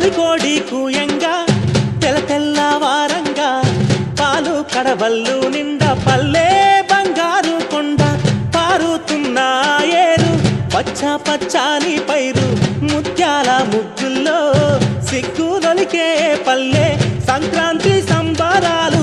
తొలి కోడి కూయంగా తెల్లవారంగా పాలు కడవల్లు నిండా పల్లె బంగారు కొండ పారుతున్న ఏరు పచ్చ పచ్చాని పైరు ముత్యాల ముగ్గుల్లో సిగ్గులొలికే పల్లె సంక్రాంతి సంబరాలు